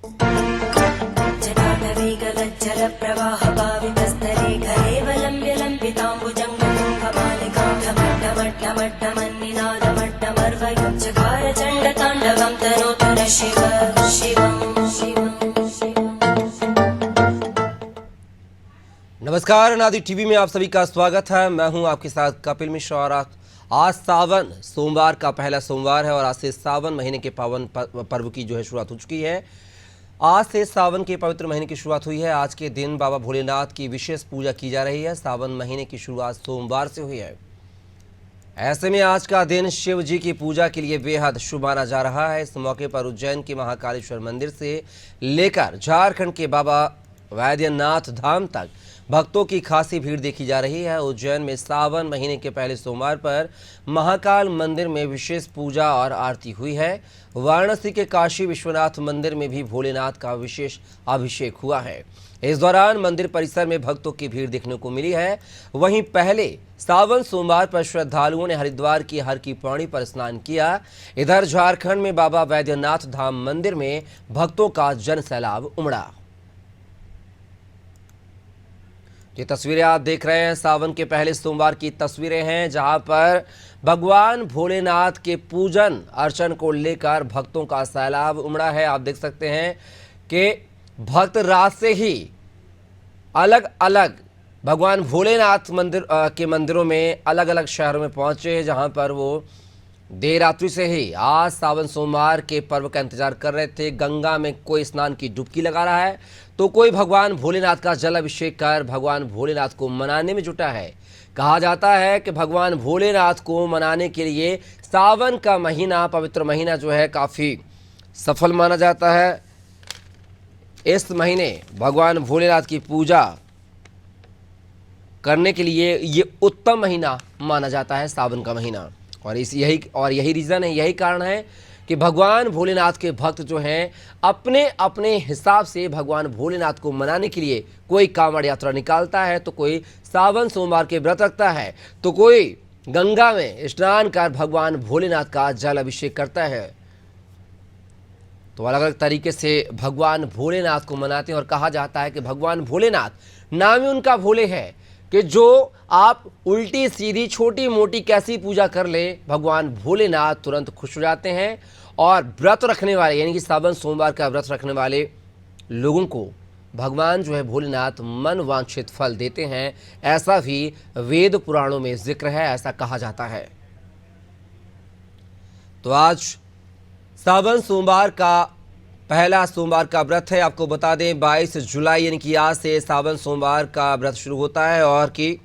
जटाटवेगलज्जलप्रवाहभावितस्तरे घरेवलम्ब्यलम्बिताम्बुजङ्गमन्निनादमट्टमर्वयुज्जकारचण्डताण्डवं तनोतु न शिव शिवम्। नमस्कार, नादी टीवी में आप सभी का स्वागत है। मैं हूं आपके साथ कपिल मिश्रा और आज सावन सोमवार का पहला सोमवार है और आज से सावन महीने के पावन पर्व की जो है शुरुआत हो चुकी है। आज से सावन के पवित्र महीने की शुरुआत हुई है। आज के दिन बाबा भोलेनाथ की विशेष पूजा की जा रही है। सावन महीने की शुरुआत सोमवार से हुई है। ऐसे में आज का दिन शिव जी की पूजा के लिए बेहद शुभ माना जा रहा है। इस मौके पर उज्जैन के महाकालेश्वर मंदिर से लेकर झारखंड के बाबा वैद्यनाथ धाम तक भक्तों की खासी भीड़ देखी जा रही है। उज्जैन में सावन महीने के पहले सोमवार पर महाकाल मंदिर में विशेष पूजा और आरती हुई है। वाराणसी के काशी विश्वनाथ मंदिर में भी भोलेनाथ का विशेष अभिषेक हुआ है। इस दौरान मंदिर परिसर में भक्तों की भीड़ देखने को मिली है। वहीं पहले सावन सोमवार पर श्रद्धालुओं ने हरिद्वार की हर की पौड़ी पर स्नान किया। इधर झारखंड में बाबा वैद्यनाथ धाम मंदिर में भक्तों का जन सैलाब उमड़ा। ये तस्वीरें आप देख रहे हैं सावन के पहले सोमवार की तस्वीरें हैं, जहां पर भगवान भोलेनाथ के पूजन अर्चन को लेकर भक्तों का सैलाब उमड़ा है। आप देख सकते हैं कि भक्त रात से ही अलग अलग भगवान भोलेनाथ के मंदिरों में अलग अलग शहरों में पहुंचे, जहां पर वो देर रात्रि से ही आज सावन सोमवार के पर्व का इंतजार कर रहे थे। गंगा में कोई स्नान की डुबकी लगा रहा है तो कोई भगवान भोलेनाथ का जल अभिषेक कर भगवान भोलेनाथ को मनाने में जुटा है। कहा जाता है कि भगवान भोलेनाथ को मनाने के लिए सावन का महीना, पवित्र महीना जो है काफ़ी सफल माना जाता है। इस महीने भगवान भोलेनाथ की पूजा करने के लिए ये उत्तम महीना माना जाता है, सावन का महीना। और यही रीज़न है, यही कारण है कि भगवान भोलेनाथ के भक्त जो हैं अपने अपने हिसाब से भगवान भोलेनाथ को मनाने के लिए कोई कांवड़ यात्रा निकालता है, तो कोई सावन सोमवार के व्रत रखता है, तो कोई गंगा में स्नान कर भगवान भोलेनाथ का जल अभिषेक करता है। तो अलग अलग तरीके से भगवान भोलेनाथ को मनाते हैं और कहा जाता है कि भगवान भोलेनाथ नाम ही उनका भोले है कि जो आप उल्टी सीधी छोटी मोटी कैसी पूजा कर ले, भगवान भोलेनाथ तुरंत खुश हो जाते हैं। और व्रत रखने वाले यानी कि सावन सोमवार का व्रत रखने वाले लोगों को भगवान जो है भोलेनाथ मन वांछित फल देते हैं। ऐसा भी वेद पुराणों में जिक्र है, ऐसा कहा जाता है। तो आज सावन सोमवार का पहला सोमवार का व्रत है। आपको बता दें 22 जुलाई यानी कि आज से सावन सोमवार का व्रत शुरू होता है और कि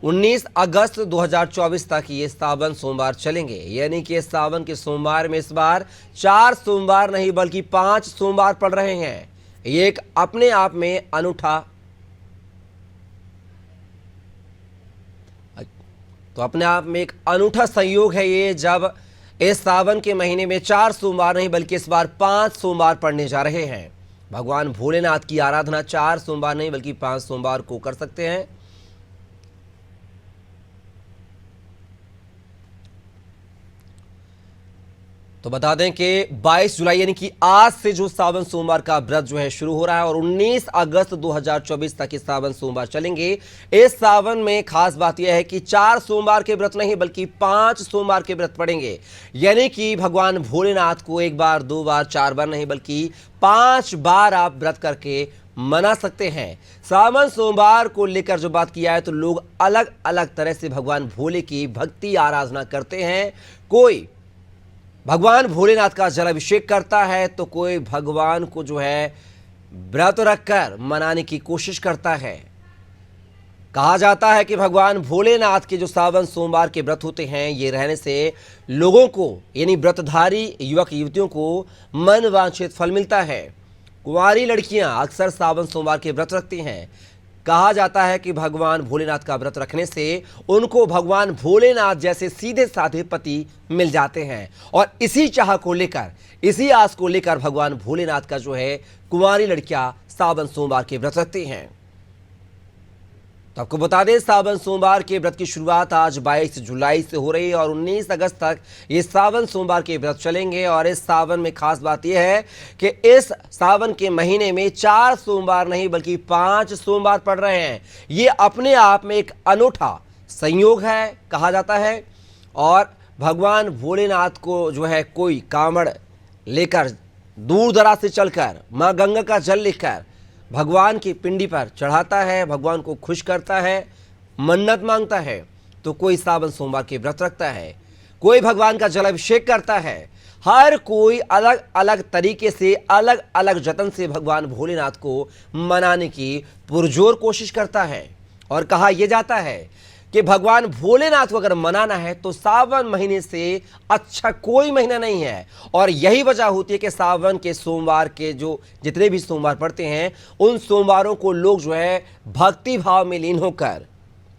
19 अगस्त 2024 तक ये सावन सोमवार चलेंगे। यानी कि सावन के सोमवार में इस बार 4 सोमवार नहीं बल्कि 5 सोमवार पड़ रहे हैं। ये एक अपने आप में अनूठा संयोग है ये, जब इस सावन के महीने में 4 सोमवार नहीं बल्कि इस बार 5 सोमवार पड़ने जा रहे हैं। भगवान भोलेनाथ की आराधना 4 सोमवार नहीं बल्कि 5 सोमवार को कर सकते हैं। तो बता दें कि 22 जुलाई यानी कि आज से जो सावन सोमवार का व्रत जो है शुरू हो रहा है और 19 अगस्त 2024 तक ये सावन सोमवार चलेंगे। इस सावन में खास बात यह है कि 4 सोमवार के व्रत नहीं बल्कि 5 सोमवार के व्रत पड़ेंगे। यानी कि भगवान भोलेनाथ को 1 बार 2 बार 4 बार नहीं बल्कि 5 बार आप व्रत करके मना सकते हैं। सावन सोमवार को लेकर जो बात किया है तो लोग अलग अलग तरह से भगवान भोले की भक्ति आराधना करते हैं। कोई भगवान भोलेनाथ का जल अभिषेक करता है तो कोई भगवान को जो है व्रत रखकर मनाने की कोशिश करता है। कहा जाता है कि भगवान भोलेनाथ के जो सावन सोमवार के व्रत होते हैं ये रहने से लोगों को यानी व्रतधारी युवक युवतियों को मन वांछित फल मिलता है। कुंवारी लड़कियां अक्सर सावन सोमवार के व्रत रखती हैं। कहा जाता है कि भगवान भोलेनाथ का व्रत रखने से उनको भगवान भोलेनाथ जैसे सीधे साधे पति मिल जाते हैं। और इसी चाह को लेकर, इसी आस को लेकर भगवान भोलेनाथ का जो है कुंवारी लड़कियां सावन सोमवार के व्रत रखती हैं। तो आपको बता दें, सावन सोमवार के व्रत की शुरुआत आज 22 जुलाई से हो रही है और 19 अगस्त तक ये सावन सोमवार के व्रत चलेंगे। और इस सावन में खास बात यह है कि इस सावन के महीने में 4 सोमवार नहीं बल्कि 5 सोमवार पड़ रहे हैं। ये अपने आप में एक अनूठा संयोग है कहा जाता है। और भगवान भोलेनाथ को जो है कोई कांवड़ लेकर दूर दराज से चलकर माँ गंगा का जल लेकर भगवान की पिंडी पर चढ़ाता है, भगवान को खुश करता है, मन्नत मांगता है, तो कोई सावन सोमवार के व्रत रखता है, कोई भगवान का जल अभिषेक करता है। हर कोई अलग अलग तरीके से अलग अलग जतन से भगवान भोलेनाथ को मनाने की पुरजोर कोशिश करता है। और कहा यह जाता है कि भगवान भोलेनाथ को अगर मनाना है तो सावन महीने से अच्छा कोई महीना नहीं है। और यही वजह होती है कि सावन के सोमवार के जो जितने भी सोमवार पड़ते हैं उन सोमवारों को लोग जो है भक्ति भाव में लीन होकर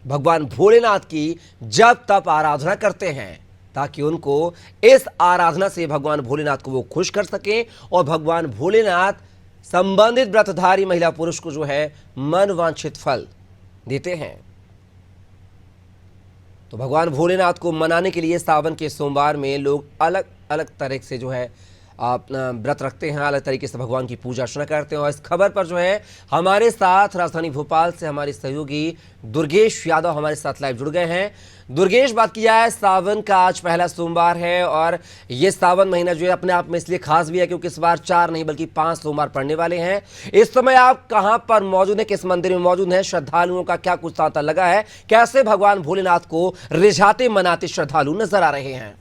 भगवान भोलेनाथ की जप तप आराधना करते हैं, ताकि उनको इस आराधना से भगवान भोलेनाथ को वो खुश कर सकें और भगवान भोलेनाथ संबंधित व्रतधारी महिला पुरुष को जो है मनवांछित फल देते हैं। तो भगवान भोलेनाथ को मनाने के लिए सावन के सोमवार में लोग अलग अलग तरह से जो है अपना व्रत रखते हैं, अलग तरीके से भगवान की पूजा अर्चना करते हैं। और इस खबर पर जो है हमारे साथ राजधानी भोपाल से हमारे सहयोगी दुर्गेश यादव हमारे साथ लाइव जुड़ गए हैं। दुर्गेश, बात किया है सावन का आज पहला सोमवार है और ये सावन महीना जो है अपने आप में इसलिए खास भी है क्योंकि इस बार 4 नहीं बल्कि 5 सोमवार पड़ने वाले हैं। इस समय आप कहां पर मौजूद हैं, किस मंदिर में मौजूद हैं, श्रद्धालुओं का क्या कुछ तांता लगा है, कैसे भगवान भोलेनाथ को रिझाते मनाते श्रद्धालु नजर आ रहे हैं?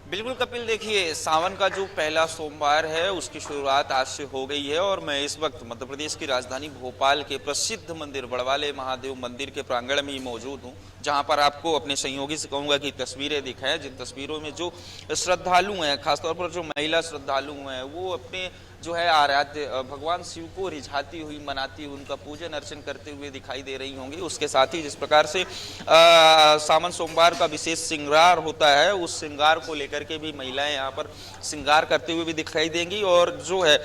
बिल्कुल कपिल, देखिए सावन का जो पहला सोमवार है उसकी शुरुआत आज से हो गई है और मैं इस वक्त मध्य प्रदेश की राजधानी भोपाल के प्रसिद्ध मंदिर बड़वाले महादेव मंदिर के प्रांगण में ही मौजूद हूं, जहां पर आपको अपने सहयोगी से कहूंगा कि तस्वीरें दिखाएं, जिन तस्वीरों में जो श्रद्धालु हैं, खासतौर पर जो महिला श्रद्धालु हैं, वो अपने जो है आराध्य भगवान शिव को रिझाती हुई मनाती हुई उनका पूजन अर्चन करते हुए दिखाई दे रही होंगी। उसके साथ ही जिस प्रकार से सावन सोमवार का विशेष श्रृंगार होता है, उस श्रृंगार को लेकर के भी महिलाएं यहाँ पर श्रृंगार करते हुए भी दिखाई देंगी। और जो है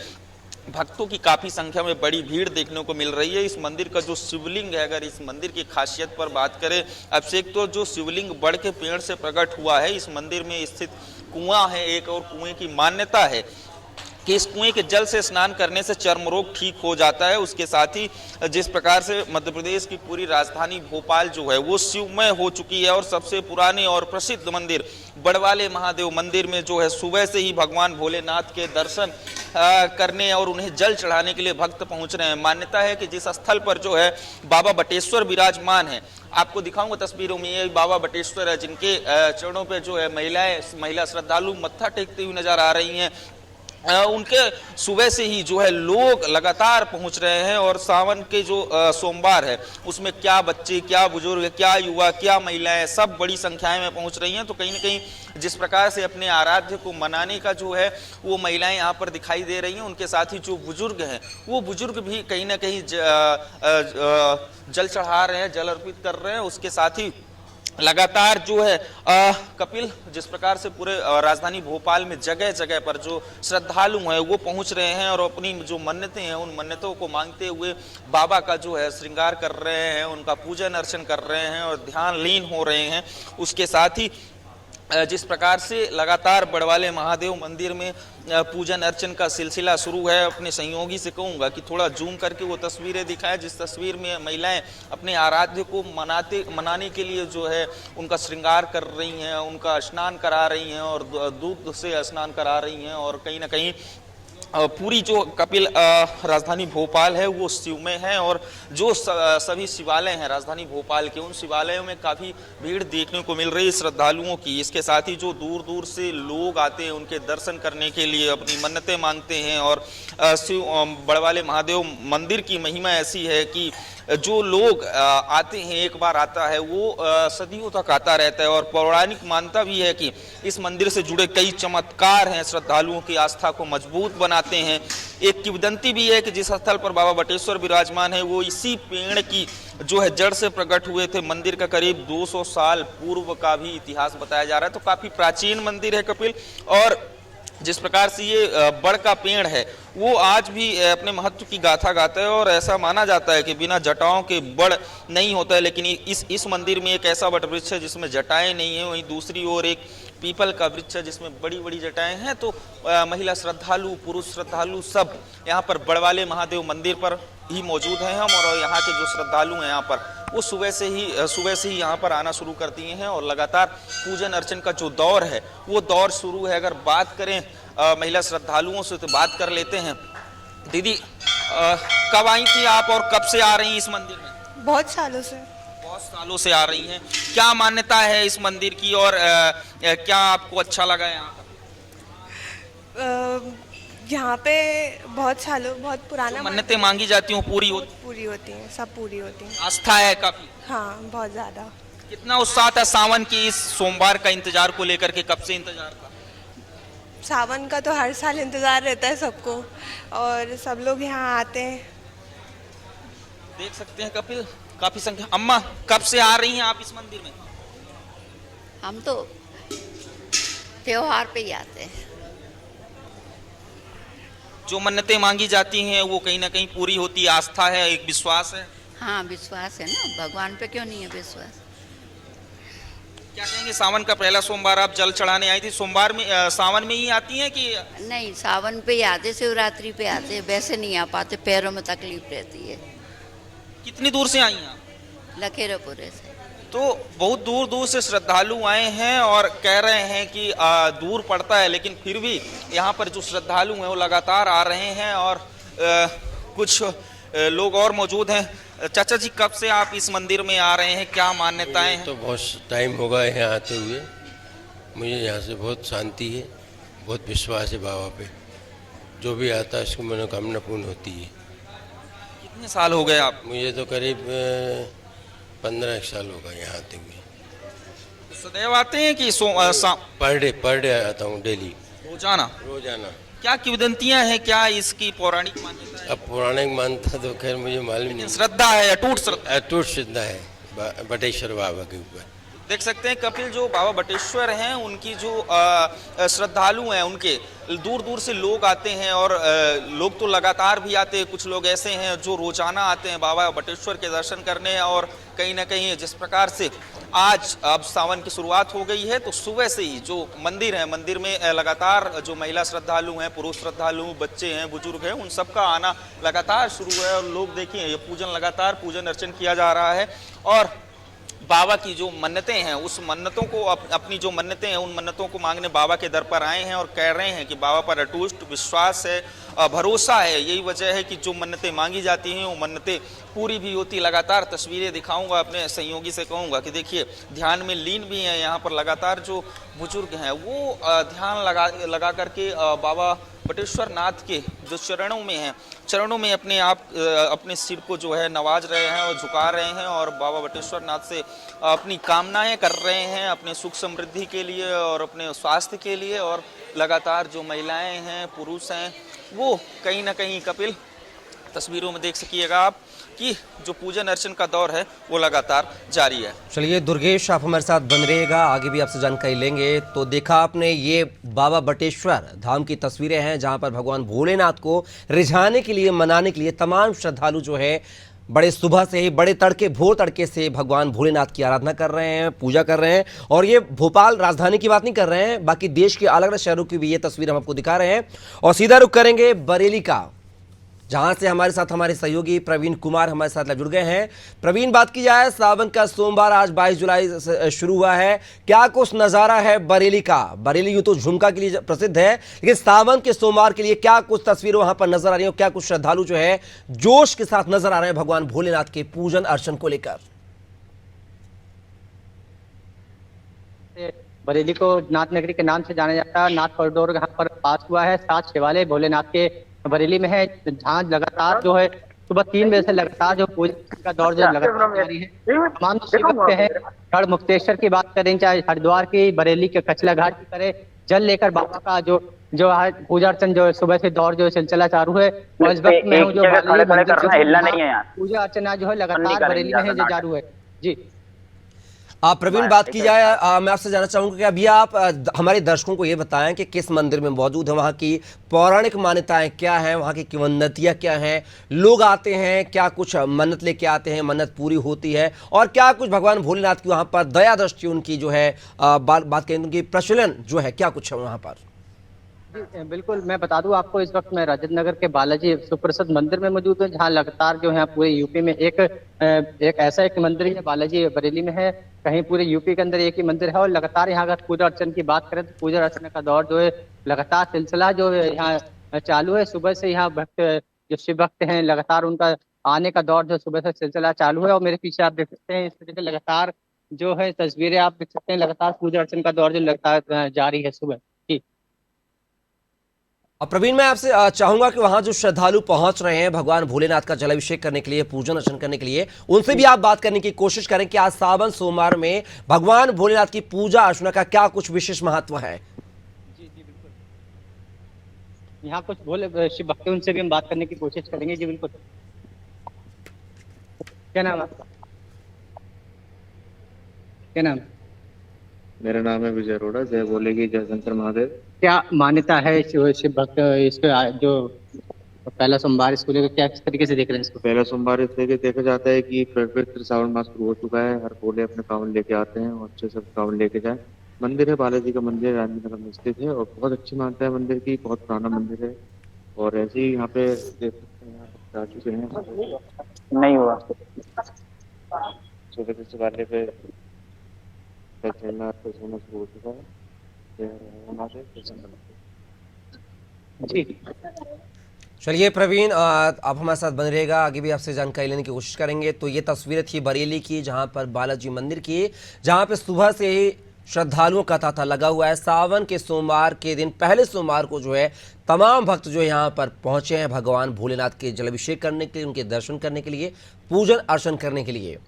भक्तों की काफी संख्या में बड़ी भीड़ देखने को मिल रही है। इस मंदिर का जो शिवलिंग है, अगर इस मंदिर की खासियत पर बात करें, अभिषेक तो जो शिवलिंग बड़ के पेड़ से प्रकट हुआ है, इस मंदिर में स्थित कुआं है एक, और कुएं की मान्यता है कि इस कुएं के जल से स्नान करने से चर्म रोग ठीक हो जाता है। उसके साथ ही जिस प्रकार से मध्य प्रदेश की पूरी राजधानी भोपाल जो है वो शिवमय हो चुकी है और सबसे पुराने और प्रसिद्ध मंदिर बड़वाले महादेव मंदिर में जो है सुबह से ही भगवान भोलेनाथ के दर्शन करने और उन्हें जल चढ़ाने के लिए भक्त पहुंच रहे हैं। मान्यता है कि जिस स्थल पर जो है बाबा बटेश्वर विराजमान है, आपको दिखाऊंगा तस्वीरों में, ये बाबा बटेश्वर है जिनके चरणों पर जो है महिला श्रद्धालु मत्था टेकते हुए नजर आ रही हैं। उनके सुबह से ही जो है लोग लगातार पहुंच रहे हैं और सावन के जो सोमवार है उसमें क्या बच्चे, क्या बुजुर्ग, क्या युवा, क्या महिलाएं, सब बड़ी संख्याएं में पहुंच रही हैं। तो कहीं ना कहीं जिस प्रकार से अपने आराध्य को मनाने का जो है वो महिलाएं यहाँ पर दिखाई दे रही हैं। उनके साथ ही जो बुजुर्ग हैं वो बुजुर्ग भी कहीं ना कहीं जल चढ़ा रहे हैं, जल अर्पित कर रहे हैं। उसके साथ ही लगातार जो है कपिल, जिस प्रकार से पूरे राजधानी भोपाल में जगह जगह पर जो श्रद्धालु हैं वो पहुंच रहे हैं और अपनी जो मन्नतें हैं उन मन्नतों को मांगते हुए बाबा का जो है श्रृंगार कर रहे हैं, उनका पूजन अर्चन कर रहे हैं और ध्यान लीन हो रहे हैं। उसके साथ ही जिस प्रकार से लगातार बड़वाले महादेव मंदिर में पूजन अर्चन का सिलसिला शुरू है, अपने सहयोगी से कहूंगा कि थोड़ा जूम करके वो तस्वीरें दिखाएं जिस तस्वीर में महिलाएं अपने आराध्य को मनाने के लिए जो है उनका श्रृंगार कर रही हैं, उनका स्नान करा रही हैं और दूध से स्नान करा रही हैं। और कहीं ना कहीं पूरी जो कपिल राजधानी भोपाल है वो शिवमय है और जो सभी शिवालय हैं राजधानी भोपाल के, उन शिवालयों में काफ़ी भीड़ देखने को मिल रही है श्रद्धालुओं की। इसके साथ ही जो दूर दूर से लोग आते हैं उनके दर्शन करने के लिए, अपनी मन्नतें मांगते हैं। और शिव बड़वाले महादेव मंदिर की महिमा ऐसी है कि जो लोग आते हैं, एक बार आता है वो सदियों तक आता रहता है। और पौराणिक मान्यता भी है कि इस मंदिर से जुड़े कई चमत्कार हैं, श्रद्धालुओं की आस्था को मजबूत बनाते हैं। एक किंवदंती भी है कि जिस स्थल पर बाबा बटेश्वर विराजमान है वो इसी पेड़ की जो है जड़ से प्रकट हुए थे। मंदिर का करीब 200 साल पूर्व का भी इतिहास बताया जा रहा है, तो काफी प्राचीन मंदिर है कपिल। और जिस प्रकार से ये बड़ का पेड़ है वो आज भी अपने महत्व की गाथा गाता है और ऐसा माना जाता है कि बिना जटाओं के बड़ नहीं होता है। लेकिन इस मंदिर में एक ऐसा वट वृक्ष है जिसमें जटाएं नहीं है, वहीं दूसरी ओर एक पीपल का वृक्ष है जिसमें बड़ी बड़ी जटाएं हैं। तो महिला श्रद्धालु, पुरुष श्रद्धालु सब यहाँ पर बड़वाले महादेव मंदिर पर ही मौजूद हैं हम, और यहाँ के जो श्रद्धालु हैं यहाँ पर वो सुबह से ही यहाँ पर आना शुरू कर दिए हैं और लगातार पूजन अर्चन का जो दौर है वो दौर शुरू है। अगर बात करें महिला श्रद्धालुओं से तो बात कर लेते हैं। दीदी, कब आई थी आप और कब से आ रही हैं इस मंदिर में? बहुत सालों से। बहुत सालों से आ रही हैं। क्या मान्यता है इस मंदिर की और क्या आपको अच्छा लगा यहाँ पर? यहाँ पे बहुत पुराना मन्नतें मांगी जाती हूँ पूरी होती हैं, सब पूरी होती हैं। आस्था है काफी? हाँ, बहुत ज्यादा। कितना उत्साह था सावन की इस सोमवार का इंतजार को लेकर के? कब से इंतजार था? सावन का तो हर साल इंतजार रहता है सबको, और सब लोग यहाँ आते हैं। देख सकते हैं कपिल, काफी संख्या। अम्मा, कब से आ रही हैं आप इस मंदिर में? हम तो त्योहार पे ही आते हैं। जो मन्नतें मांगी जाती हैं वो कहीं ना कहीं पूरी होती है, आस्था है, एक विश्वास है। हाँ, विश्वास है ना, भगवान पे क्यों नहीं है विश्वास। क्या कहेंगे, सावन का पहला सोमवार आप जल चढ़ाने आई थी, सोमवार में सावन में ही आती हैं कि? नहीं, सावन पे ही आते, शिवरात्रि पे आते, वैसे नहीं आ पाते, पैरों में तकलीफ रहती है। कितनी दूर से आई हैं आप? लखेरापुरे से। तो बहुत दूर दूर से श्रद्धालु आए हैं और कह रहे हैं कि दूर पड़ता है, लेकिन फिर भी यहाँ पर जो श्रद्धालु हैं वो लगातार आ रहे हैं। और कुछ लोग और मौजूद हैं। चाचा जी, कब से आप इस मंदिर में आ रहे हैं, क्या मान्यताएं हैं? तो बहुत टाइम हो गया यहाँ आते हुए, मुझे यहाँ से बहुत शांति है, बहुत विश्वास है बाबा पे। जो भी आता है उसकी मनोकामना पूर्ण होती है। कितने साल हो गए आप? मुझे तो करीब 15 साल हो गए यहाँ आते हुए। सदैव आते हैं कि पर डे आता हूँ, डेली, रोजाना? क्या किंवदंतियां हैं, क्या इसकी पौराणिक मान्यता है? अब पौराणिक मानता तो खैर मुझे मालूम नहीं। श्रद्धा है, अटूट श्रद्धा है बटेश्वर बाबा के ऊपर। देख सकते हैं कपिल, जो बाबा बटेश्वर हैं उनकी जो श्रद्धालु हैं उनके दूर दूर से लोग आते हैं, और लोग तो लगातार भी आते हैं। कुछ लोग ऐसे हैं जो रोजाना आते हैं बाबा बटेश्वर के दर्शन करने। और कहीं ना कहीं जिस प्रकार से आज अब सावन की शुरुआत हो गई है, तो सुबह से ही जो मंदिर है, मंदिर में लगातार जो महिला श्रद्धालु हैं, पुरुष श्रद्धालु, बच्चे हैं, बुजुर्ग हैं, उन सबका आना लगातार शुरू है। और लोग देखिए, ये लगातार पूजन अर्चन किया जा रहा है। और बाबा की जो मन्नतें हैं, उस मन्नतों को अपनी जो मन्नतें हैं उन मन्नतों को मांगने बाबा के दर पर आए हैं और कह रहे हैं कि बाबा पर अटूट विश्वास है, भरोसा है। यही वजह है कि जो मन्नतें मांगी जाती हैं वो मन्नतें पूरी भी होती। लगातार तस्वीरें दिखाऊंगा, अपने सहयोगी से कहूँगा कि देखिए, ध्यान में लीन भी हैं यहाँ पर। लगातार जो बुजुर्ग हैं वो ध्यान लगा करके बाबा बटेश्वर नाथ के जो चरणों में अपने सिर को जो है नवाज रहे हैं और झुका रहे हैं, और बाबा बटेश्वर नाथ से अपनी कामनाएं कर रहे हैं अपने सुख समृद्धि के लिए और अपने स्वास्थ्य के लिए। और लगातार जो महिलाएं हैं, पुरुष हैं, वो कहीं ना कहीं कपिल तस्वीरों में देख सकिएगा आप कि जो पूजन अर्चन का दौर है वो लगातार जारी है। चलिए दुर्गेश, आप हमारे साथ बन रहिएगा, आगे भी आपसे जानकारी लेंगे। तो देखा आपने, ये बाबा बटेश्वर धाम की तस्वीरें हैं जहां पर भगवान भोलेनाथ को रिझाने के लिए, मनाने के लिए तमाम श्रद्धालु जो है बड़े सुबह से ही, बड़े भोर तड़के से भगवान भोलेनाथ की आराधना कर रहे हैं, पूजा कर रहे हैं। और ये भोपाल राजधानी की बात नहीं कर रहे हैं, बाकी देश के अलग अलग शहरों की भी ये तस्वीर हम आपको दिखा रहे हैं। और सीधा रुख करेंगे बरेली का, जहां से हमारे साथ हमारे सहयोगी प्रवीण कुमार हमारे साथ जुड़ गए हैं। प्रवीण, बात की जाए, सावन का सोमवार आज 22 जुलाई से शुरू हुआ है, क्या कुछ नज़ारा है बरेली का? बरेली यूं तो झुमका के लिए प्रसिद्ध है, लेकिन सावन के सोमवार के लिए क्या कुछ तस्वीरें वहां पर नजर आ रही है? क्या कुछ श्रद्धालु जो है जोश के साथ नजर आ रहे हैं भगवान भोलेनाथ के पूजन अर्चन को लेकर? बरेली को नाथ नगरी के नाम से जाना जाता है। नाथ कॉरिडोर यहाँ पर पास हुआ है। 7 शिवालय भोलेनाथ के बरेली में है, जहाँ लगातार जो है सुबह 3 बजे से लगातार जो पूजा का दौर जो लगातार जारी है। तमाम शिवक हैं, गढ़ मुक्तेश्वर की बात करें, चाहे हरिद्वार की, बरेली के कचला घाट की करें, जल लेकर बाबा का जो पूजा अर्चन जो सुबह से दौर जो सिलसिला चालू है। और इस वक्त में जो पूजा अर्चना जो है लगातार बरेली में है, जो चालू है। जी आप प्रवीण बात की जाए, मैं आपसे जानना चाहूंगा कि अभी आप हमारे दर्शकों को ये बताएं कि किस मंदिर में मौजूद है, वहाँ की पौराणिक मान्यताएं क्या हैं, वहाँ की किंवदंतियां क्या हैं, लोग आते हैं, क्या कुछ मन्नत लेके आते हैं, मन्नत पूरी होती है, और क्या कुछ भगवान भोलेनाथ की वहाँ पर दया दृष्टि उनकी जो है बात करें उनकी प्रचलन जो है क्या कुछ है वहाँ पर? जी, बिल्कुल, मैं बता दूं आपको, इस वक्त मैं राजेंद्र नगर के बालाजी सुप्रसिद्ध मंदिर में मौजूद हूं, जहां लगातार जो है पूरे यूपी में एक ऐसा एक मंदिर है, बालाजी बरेली में है, कहीं पूरे यूपी के अंदर एक ही मंदिर है। और लगातार यहाँ अगर पूजा अर्चना की बात करें तो पूजा अर्चना का दौर जो है लगातार सिलसिला जो है यहाँ चालू है। सुबह से यहाँ भक्त जो शिव भक्त हैं लगातार उनका आने का दौर जो सुबह से सिलसिला चालू है। और मेरे पीछे आप देख सकते हैं इस तरीके से लगातार जो है तस्वीरें आप देख सकते हैं, लगातार पूजा अर्चना का दौर जो लगातार जारी है सुबह। और प्रवीण, मैं आपसे चाहूंगा कि वहां जो श्रद्धालु पहुंच रहे हैं भगवान भोलेनाथ का जलाभिषेक करने के लिए, पूजन अर्चन करने के लिए, उनसे भी आप बात करने की कोशिश करें कि आज सावन सोमवार में भगवान भोलेनाथ की पूजा अर्चना का क्या कुछ विशेष महत्व है। जी जी बिल्कुल, यहाँ कुछ भोले शिव भक्त उनसे भी हम बात करने की कोशिश करेंगे। जी बिल्कुल, क्या नाम है आपका? क्या नाम? मेरा नाम है विजय अरोड़ा। जय बोलेगी, जय शंकर महादेव। क्या मान्यता है शिव भक्त इसको जो पहला सोमवार इसको लेकर क्या किस तरीके से देख रहे हैं इसको? पहला सोमवार इस तरीके देखा जाता है कि पवित्र श्रावण मास शुरू हो चुका है। हर भोले अपने कांवड़ लेके आते हैं और अच्छे सब कांवड़ लेके जाए। मंदिर है, बालाजी का मंदिर राजेंद्र नगर में स्थित है और बहुत अच्छी मान्यता है मंदिर की, बहुत पुराना मंदिर है। और ऐसे ही यहाँ पे देख सकते हैं, यहाँ आ चुके हैं, नहीं हुआ सुबह से वाले पे चलना सोना शुरू हो चुका है। जी चलिए प्रवीण, आप हमारे साथ बने रहेगा, आगे भी आपसे जानकारी लेने की कोशिश करेंगे। तो ये तस्वीरें थी बरेली की, जहां पर बालाजी मंदिर की, जहां पे सुबह से ही श्रद्धालुओं का तांता लगा हुआ है। सावन के सोमवार के दिन, पहले सोमवार को जो है तमाम भक्त जो यहाँ पर पहुंचे हैं भगवान भोलेनाथ के जलाभिषेक करने के लिए, उनके दर्शन करने के लिए, पूजन अर्चन करने के लिए।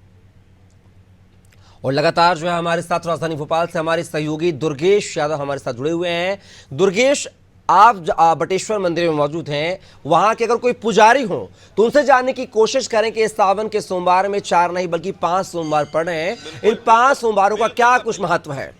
और लगातार जो है हमारे साथ राजधानी भोपाल से हमारे सहयोगी दुर्गेश यादव हमारे साथ जुड़े हुए हैं। दुर्गेश, आप बटेश्वर मंदिर में मौजूद हैं, वहां के अगर कोई पुजारी हो तो उनसे जानने की कोशिश करें कि इस सावन के सोमवार में 4 नहीं बल्कि 5 सोमवार पड़ रहे हैं, इन 5 सोमवारों का क्या कुछ महत्व है?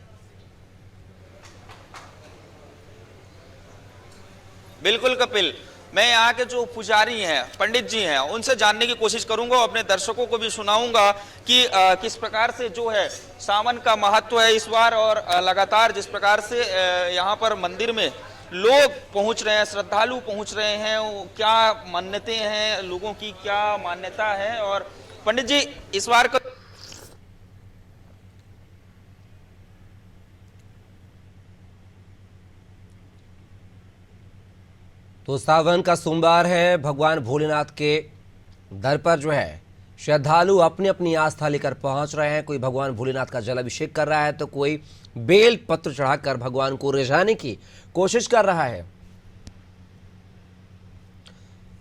बिल्कुल कपिल, मैं यहाँ के जो पुजारी हैं, पंडित जी हैं, उनसे जानने की कोशिश करूंगा और अपने दर्शकों को भी सुनाऊंगा कि किस प्रकार से जो है सावन का महत्व है इस बार। और लगातार जिस प्रकार से यहाँ पर मंदिर में लोग पहुंच रहे हैं, श्रद्धालु पहुंच रहे हैं, क्या मान्यताएं हैं लोगों की, क्या मान्यता है। और पंडित जी, इस बार का तो सावन का सोमवार है, भगवान भोलेनाथ के दर पर जो है श्रद्धालु अपनी अपनी आस्था लेकर पहुंच रहे हैं। कोई भगवान भोलेनाथ का जलाभिषेक कर रहा है तो कोई बेल पत्र चढ़ाकर भगवान को रिझाने की कोशिश कर रहा है।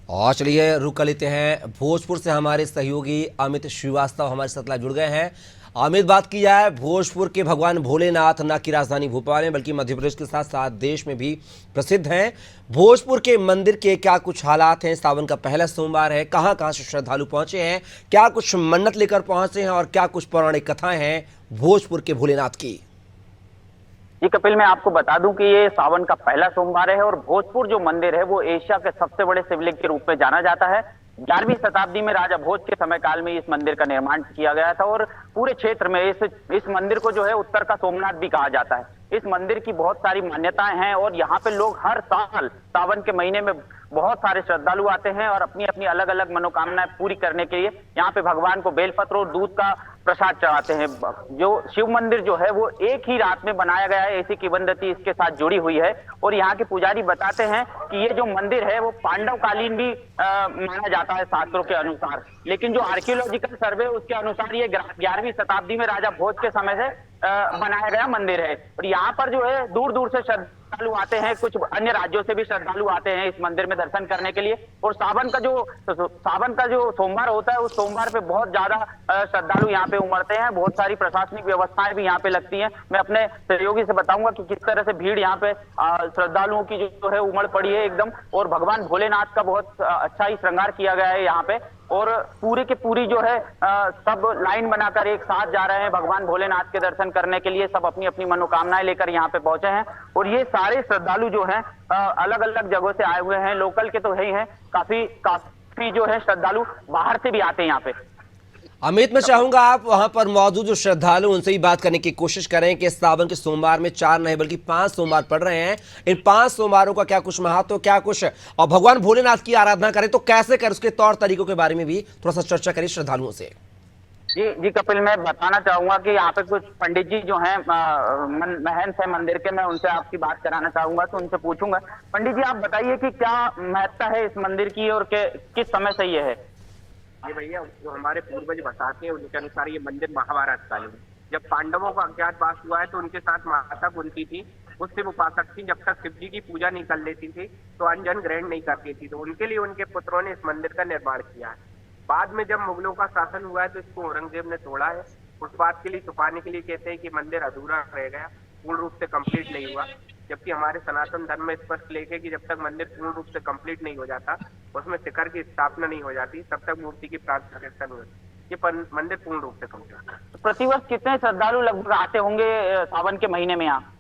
और चलिए रुक कर लेते हैं भोजपुर से, हमारे सहयोगी अमित श्रीवास्तव हमारे साथ लाइव जुड़ गए हैं। अमित, बात की जाए भोजपुर के भगवान भोलेनाथ न कि राजधानी भोपाल में बल्कि मध्य प्रदेश के साथ साथ देश में भी प्रसिद्ध हैं। भोजपुर के मंदिर के क्या कुछ हालात हैं? सावन का पहला सोमवार है, कहां कहां से श्रद्धालु पहुंचे हैं, क्या कुछ मन्नत लेकर पहुंचे हैं और क्या कुछ पौराणिक कथाएं हैं भोजपुर के भोलेनाथ की? जी कपिल, मैं आपको बता दूं कि ये सावन का पहला सोमवार है और भोजपुर जो मंदिर है वो एशिया के सबसे बड़े शिवलिंग के रूप में जाना जाता है। 11वीं शताब्दी में राजा भोज के समय काल में इस मंदिर का निर्माण किया गया था और पूरे क्षेत्र में इस मंदिर को जो है उत्तर का सोमनाथ भी कहा जाता है। इस मंदिर की बहुत सारी मान्यताएं हैं और यहाँ पे लोग हर साल सावन के महीने में बहुत सारे श्रद्धालु आते हैं और अपनी अपनी अलग अलग मनोकामनाएं पूरी करने के लिए यहाँ पे भगवान को बेलपत्र और दूध का प्रसाद चढ़ाते हैं। जो शिव मंदिर जो है वो एक ही रात में बनाया गया है, ऐसी किंवदंती इसके साथ जुड़ी हुई है। और यहाँ के पुजारी बताते हैं कि ये जो मंदिर है वो पांडव कालीन भी माना जाता है शास्त्रों के अनुसार, लेकिन जो आर्कियोलॉजिकल सर्वे उसके अनुसार ये 11वीं शताब्दी में राजा भोज के समय से बनाया गया मंदिर है। और यहाँ पर जो है दूर दूर से श्रद्धालु आते हैं, कुछ अन्य राज्यों से भी श्रद्धालु आते हैं इस मंदिर में दर्शन करने के लिए। और सावन का जो सोमवार होता है उस सोमवार पे बहुत ज्यादा श्रद्धालु यहाँ पे उमड़ते हैं। बहुत सारी प्रशासनिक व्यवस्थाएं भी यहाँ पे लगती हैं। मैं अपने सहयोगी से बताऊंगा कि किस तरह से भीड़ यहाँ पे श्रद्धालुओं की जो है उमड़ पड़ी है एकदम। और भगवान भोलेनाथ का बहुत अच्छा ही श्रृंगार किया गया है यहाँ पे। और पूरे के पूरी जो है सब लाइन बनाकर एक साथ जा रहे हैं भगवान भोलेनाथ के दर्शन करने के लिए। सब अपनी अपनी मनोकामनाएं लेकर यहाँ पे पहुंचे हैं और ये सारे श्रद्धालु जो हैं अलग अलग जगहों से आए हुए हैं। लोकल के तो है ही हैं, काफी जो है श्रद्धालु बाहर से भी आते हैं यहाँ पे। अमित, मैं चाहूंगा आप वहां पर मौजूद जो श्रद्धालु उनसे ही बात करने की कोशिश करें कि सावन के सोमवार में 4 नहीं बल्कि 5 सोमवार पड़ रहे हैं। इन 5 सोमवारों का क्या कुछ महत्व, क्या कुछ, और भगवान भोलेनाथ की आराधना करें तो कैसे करें, उसके तौर तरीकों के बारे में भी थोड़ा सा चर्चा करें श्रद्धालुओं से। जी कपिल, मैं बताना चाहूंगा कि यहाँ पे कुछ पंडित जी जो हैं महंत है मंदिर के, मैं उनसे आपकी बात कराना चाहूंगा, तो उनसे पूछूंगा। पंडित जी, आप बताइए कि क्या महत्ता है इस मंदिर की और किस समय से ये है? ये भैया, जो हमारे पूर्वज बताते हैं उनके अनुसार ये मंदिर महाभारत काल में, जब पांडवों का अज्ञातवास हुआ है तो उनके साथ माता कुंती थी, वो शिव उपासक थी। जब तक शिव जी की पूजा नहीं कर लेती थी तो अन्न ग्रहण नहीं करती थी, तो उनके लिए उनके पुत्रों ने इस मंदिर का निर्माण किया है। बाद में जब मुगलों का शासन हुआ है तो इसको औरंगजेब ने तोड़ा है। उस बात के लिए छुपाने के लिए कहते हैं कि मंदिर अधूरा रह गया, पूर्ण रूप से कंप्लीट नहीं हुआ। जबकि हमारे सनातन धर्म में स्पष्ट लिखे कि जब तक मंदिर पूर्ण रूप से कंप्लीट नहीं हो जाता, उसमें शिखर की स्थापना नहीं हो जाती, तब तक मूर्ति की प्राण प्रतिष्ठा नहीं होती। ये मंदिर पूर्ण रूप से कंप्लीट है। तो प्रतिवर्ष कितने श्रद्धालु लगभग आते होंगे सावन के महीने में यहाँ?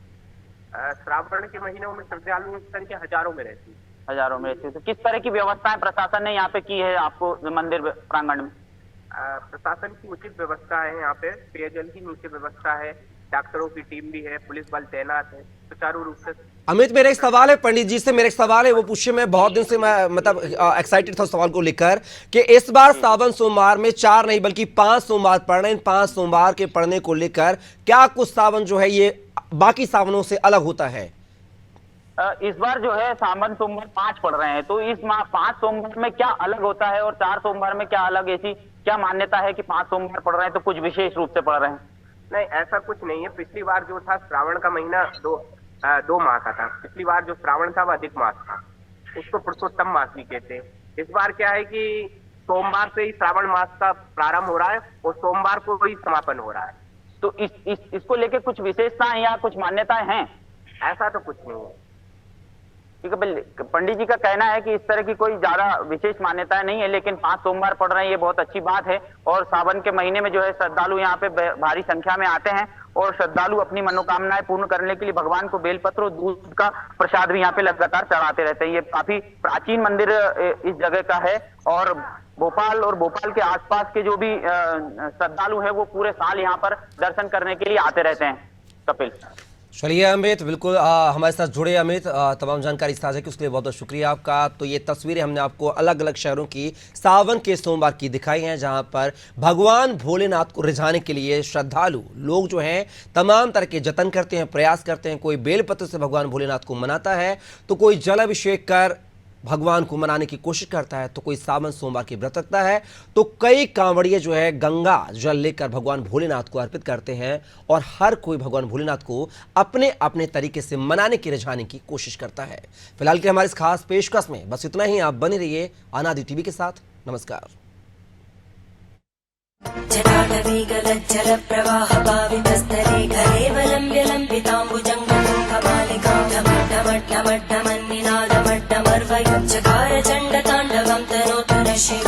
श्रावण के महीनों में श्रद्धालुओं की संख्या हजारों में रहती है। हजारों में रहती है। तो किस तरह की व्यवस्थाएं प्रशासन ने यहाँ पे की है आपको मंदिर प्रांगण में? प्रशासन की उचित व्यवस्था है यहाँ पे, पेयजल की नीचे व्यवस्था है, डॉक्टरों की टीम भी है, पुलिस बल तैनात है सुचारू रूप से। अमित, मेरा एक सवाल है पंडित जी से, मेरा एक सवाल है वो पूछिए। मैं बहुत दिन से मैं मतलब एक्साइटेड था उस सवाल को लेकर कि इस बार सावन सोमवार में 4 नहीं बल्कि 5 सोमवार पड़ रहे हैं। इन 5 सोमवार के पड़ने को लेकर क्या कुछ सावन जो है ये बाकी सावनों से अलग होता है? इस बार जो है सावन सोमवार 5 पड़ रहे हैं, तो इस 5 सोमवार में क्या अलग होता है और 4 सोमवार में क्या अलग, ऐसी क्या मान्यता है कि 5 सोमवार पड़ रहे हैं तो कुछ विशेष रूप से पड़ रहे हैं? नहीं, ऐसा कुछ नहीं है। पिछली बार जो था श्रावण का महीना 2 माह का था। पिछली बार जो श्रावण था वो अधिक मास था, उसको पुरुषोत्तम मास भी कहते हैं। इस बार क्या है कि सोमवार से ही श्रावण मास का प्रारंभ हो रहा है और सोमवार को ही समापन हो रहा है। तो इसको लेके कुछ विशेषताएं या कुछ मान्यताएं हैं? ऐसा तो कुछ नहीं है। पंडित जी का कहना है कि इस तरह की कोई ज्यादा विशेष मान्यताएं नहीं है, लेकिन 5 सोमवार पड़ रहे हैं, ये बहुत अच्छी बात है। और सावन के महीने में जो है श्रद्धालु यहाँ पे भारी संख्या में आते हैं और श्रद्धालु अपनी मनोकामनाएं पूर्ण करने के लिए भगवान को बेलपत्र और दूध का प्रसाद भी यहाँ पे लगातार चढ़ाते रहते हैं। ये काफी प्राचीन मंदिर इस जगह का है और भोपाल और भोपाल के आसपास के जो भी श्रद्धालु है वो पूरे साल यहाँ पर दर्शन करने के लिए आते रहते हैं। कपिल, चलिए अमित, बिल्कुल हमारे साथ जुड़े अमित, तमाम जानकारी साझा की उसके लिए बहुत बहुत शुक्रिया आपका। तो ये तस्वीरें हमने आपको अलग अलग शहरों की सावन के सोमवार की दिखाई हैं, जहां पर भगवान भोलेनाथ को रिझाने के लिए श्रद्धालु लोग जो हैं तमाम तरह के जतन करते हैं, प्रयास करते हैं। कोई बेलपत्र से भगवान भोलेनाथ को मनाता है, तो कोई जल अभिषेक कर भगवान को मनाने की कोशिश करता है, तो कोई सावन सोमवार की व्रत रखता है, तो कई कांवड़िए जो है गंगा जल लेकर भगवान भोलेनाथ को अर्पित करते हैं। और हर कोई भगवान भोलेनाथ को अपने अपने तरीके से मनाने की रिझाने की कोशिश करता है। फिलहाल के हमारे इस खास पेशकश में बस इतना ही। आप बने रहिए अनादि टीवी के साथ। नमस्कार। जटाटवीगलज्जलप्रवाह पावितस्तरे कलेवलम्ब्य लम्बिताम्बुजङ्गमालिकां ढमड्ढमड्ढमड्ढमन्निनादमड्ढमर्वयुज्जकार चण्डताण्डवं तनोतु न शिव